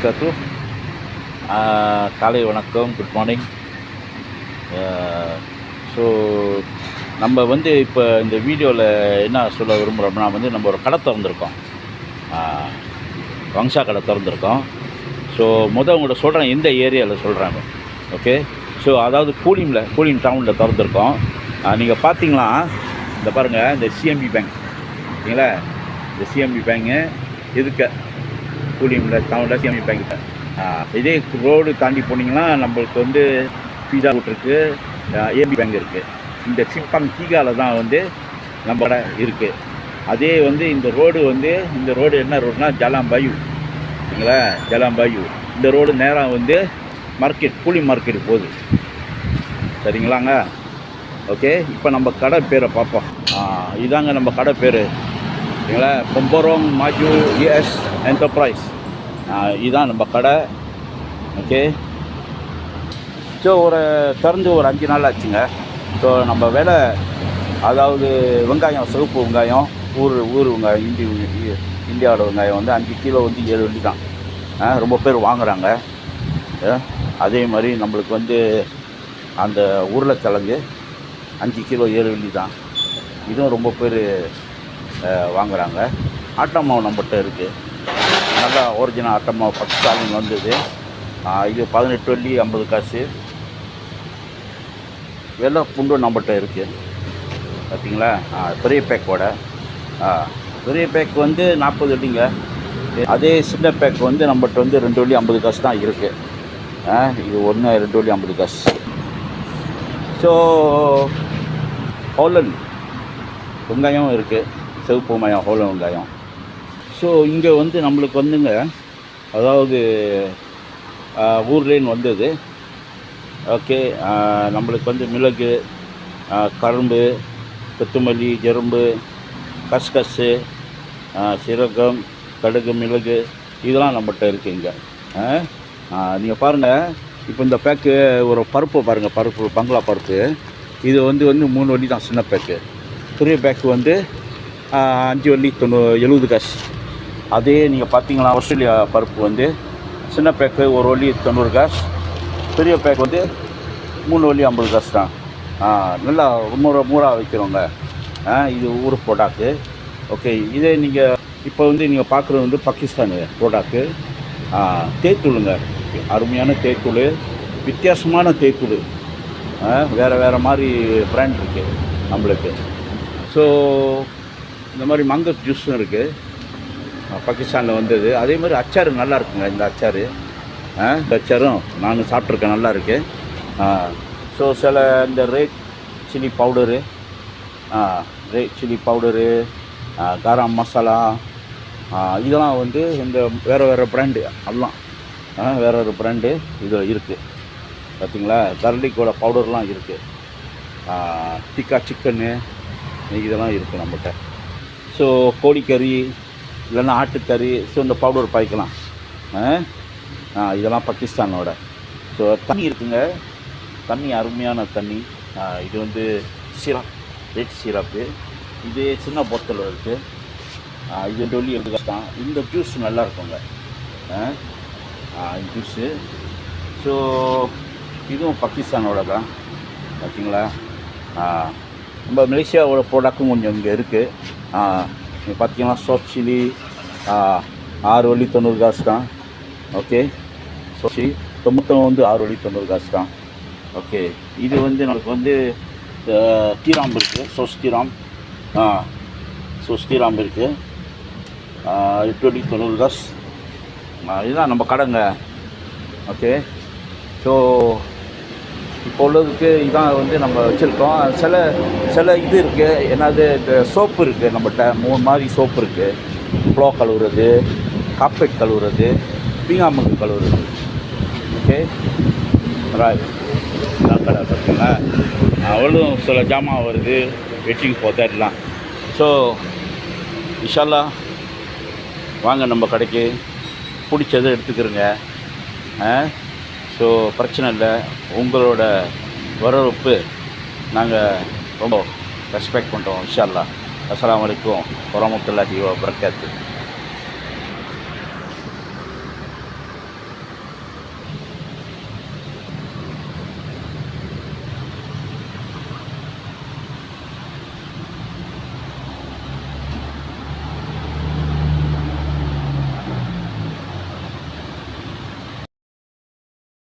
கத்து காலை வணக்கம், குட் மார்னிங். ஸோ நம்ம வந்து இப்போ இந்த வீடியோவில் என்ன சொல்ல விரும்புகிறோம்னா நம்ம ஒரு கடை திறந்துருக்கோம், வங்ஷா கடை திறந்துருக்கோம். ஸோ உங்கள்கிட்ட சொல்கிறேன் எந்த ஏரியாவில் சொல்கிறாங்க. ஓகே, ஸோ அதாவது கூலிம் டவுனில் திறந்துருக்கோம். நீங்கள் பார்த்தீங்களா, இந்த பாருங்கள், இந்த சிஎம்பி பேங்க் ஓகேங்களா, இந்த சிஎம்பி பேங்கு எதுக்கு கூலிமில் டவுனில் சிஎம்பி பேங்க். இதே ரோடு தாண்டி போனீங்கன்னா நம்மளுக்கு வந்து பீடா ரூட் இருக்குது, ஏபி பேங்க் இருக்குது. இந்த சிப்பாங் கீகாவில் தான் வந்து நம்ம கடை இருக்குது. அதே வந்து இந்த ரோடு என்ன ரோடுனா ஜலாம்பாயு ஓகேங்களா, ஜலாம்பாயு. இந்த ரோடு நேராக வந்து மார்க்கெட், கூலி மார்க்கெட் போகுது, சரிங்களாங்க. ஓகே, இப்போ நம்ம கடை பேரை பார்ப்போம். இதாங்க நம்ம கடை பேர் ஓகேங்களா, பொம்பரோங் மாஜு ES என்டர்பிரைஸ். இதுதான் நம்ம கடை. ஓகே, ஸோ திறந்து ஒரு 5 நாள் ஆச்சுங்க. ஸோ நம்ம விலை, அதாவது வெங்காயம், சிவப்பு வெங்காயம், ஊர் வெங்காயம், இந்தியாவோட வெங்காயம் வந்து 5 கிலோ வந்து 7 வெள்ளி தான். ரொம்ப பேர் வாங்குகிறாங்க. அதே மாதிரி நம்மளுக்கு வந்து அந்த உருளைக்கிழங்கு 5 கிலோ 7 வெள்ளி தான். இதுவும் ரொம்ப பேர் வாங்குகிறாங்க. ஆட்டா மாவு நம்மகிட்ட இருக்குது, நல்லா ஒரிஜினல் ஆட்டா மாவு பாகிஸ்தானில் வந்தது. இது 18 வெள்ளி 50 காசு. வெள்ளை பூண்டு நம்மகிட்ட இருக்குது பார்த்தீங்களா, பெரிய பேக்கோட. பெரிய பேக் வந்து 40 வெள்ளிங்க. அதே சின்ன பேக் வந்து நம்மகிட்ட வந்து 2 வெள்ளி 50 காசு தான் இருக்குது. இது 2 வெள்ளி 50 காசு. ஸோ ஹோலன் வெங்காயம் இருக்குது, சிவப்பு வெங்காயம், ஹோலன் வெங்காயம். ஸோ இங்கே வந்து நம்மளுக்கு வந்துங்க, அதாவது ஊர்லேன்னு வந்தது. ஓகே, நம்மளுக்கு வந்து மிளகு, கரும்பு, கொத்தமல்லி, ஜெரும்பு, கஸ்கஸ்ஸு, சீரகம், கடுகு, மிளகு, இதெல்லாம் நம்மகிட்ட இருக்குது இங்கே. நீங்கள் பாருங்கள், இப்போ இந்த பேக்கு ஒரு பருப்பு பாருங்கள், பருப்பு பங்களா பருப்பு. இது வந்து 3 வெள்ளி தான் சின்ன பேக்கு. பெரிய பேக்கு வந்து 5 வெள்ளி 70 காசு. அதே நீங்கள் பார்த்தீங்களா, ஆஸ்திரேலியா பருப்பு வந்து சின்ன பேக்கு 1 வெள்ளி 90 காசு, பெரிய பேக் வந்து 3 வெள்ளி 50 காசு தான். நல்லா மூறாக வைக்கிறோங்க. இது ஊர் ப்ராடக்ட்டு. ஓகே, இதே நீங்கள் இப்போ வந்து நீங்கள் பார்க்குறது வந்து பாகிஸ்தானு ப்ராடக்ட்டு. தேத்தூளுங்க, அருமையான தேத்தூள், வித்தியாசமான தேத்தூள். வேறு மாதிரி பிராண்ட் இருக்குது நம்மளுக்கு. ஸோ இந்த மாதிரி மேங்கோ ஜூஸும் இருக்குது, பாகிஸ்தானில் வந்தது. அதே மாதிரி அச்சார் நல்லா இருக்குங்க. இந்த அச்சார், இந்த அச்சாரும் நான் சாப்பிட்ருக்கேன், நல்லா இருக்குது. ஸோ சில இந்த red chilli powder, garam masala, இதெல்லாம் வந்து இந்த வேறு பிராண்டு, எல்லாம் வேறு பிராண்டு இதில் இருக்குது பார்த்தீங்களா. கர்லிக்கோட பவுடர்லாம் இருக்குது, டிக்கா சிக்கன்னு இதெல்லாம் இருக்குது நம்மகிட்ட. ஸோ கோழிக்கறி இல்லைன்னா ஆட்டுக்கறி, ஸோ இந்த பவுடர் பாய்க்கலாம். இதெல்லாம் பாகிஸ்தானோட. ஸோ தண்ணி இருக்குங்க, தண்ணி அருமையான தண்ணி. இது வந்து சிரப், ரெட் சிரப்பு. இது சின்ன போத்தல் இருக்குது, இது டொல்லி தான். இந்த ஜூஸ் நல்லா இருக்குங்க, ஜூஸு. ஸோ இதுவும் பாகிஸ்தானோட தான் பார்த்தீங்களா. நம்ம மலேசியாவோட ப்ராடக்ட்டும் கொஞ்சம் இங்கே இருக்குது. நீங்கள் பார்த்தீங்கன்னா சோப் சில்லி 6 வெள்ளி 90 காசு தான். ஓகே, சோப் சில்லி மொத்தம் வந்து 6 வெள்ளி 90 காசு தான். ஓகே, இது வந்து நமக்கு வந்து டீராம் இருக்குது, சோஸ் டீராம் இருக்குது, 8 வெள்ளி 90 காசு. இதுதான் நம்ம கடைங்க. ஓகே, ஸோ இப்போ உள்ளதுக்கு இதான் வந்து நம்ம வச்சுருக்கோம். சில இது இருக்குது, என்னது இந்த சோப்பு இருக்குது நம்மகிட்ட. 3 மாதிரி சோப்பு இருக்குது, ஃப்ளோ கழுவுறது, கார்பெட் கழுவுறது, பீங்காமங்கு கழுவுறது. ஓகே ராய், இதான் கடை பார்த்தீங்களா. அவளும் சில ஜாமான் வருது, வெட்டிங் போத்தரலாம். ஸோ இன்ஷால்லா வாங்க நம்ம கடைக்கு, பிடிச்சதை எடுத்துக்கிறோங்க. ஸோ பிரச்சனை இல்லை, உங்களோட வரவேற்பு நாங்கள் ரொம்ப ரெஸ்பெக்ட் பண்ணுறோம். இன்ஷா அல்லாஹ். அஸ்ஸலாமு அலைக்கும் வரஹ்மத்துல்லாஹி வபரகாத்துஹு.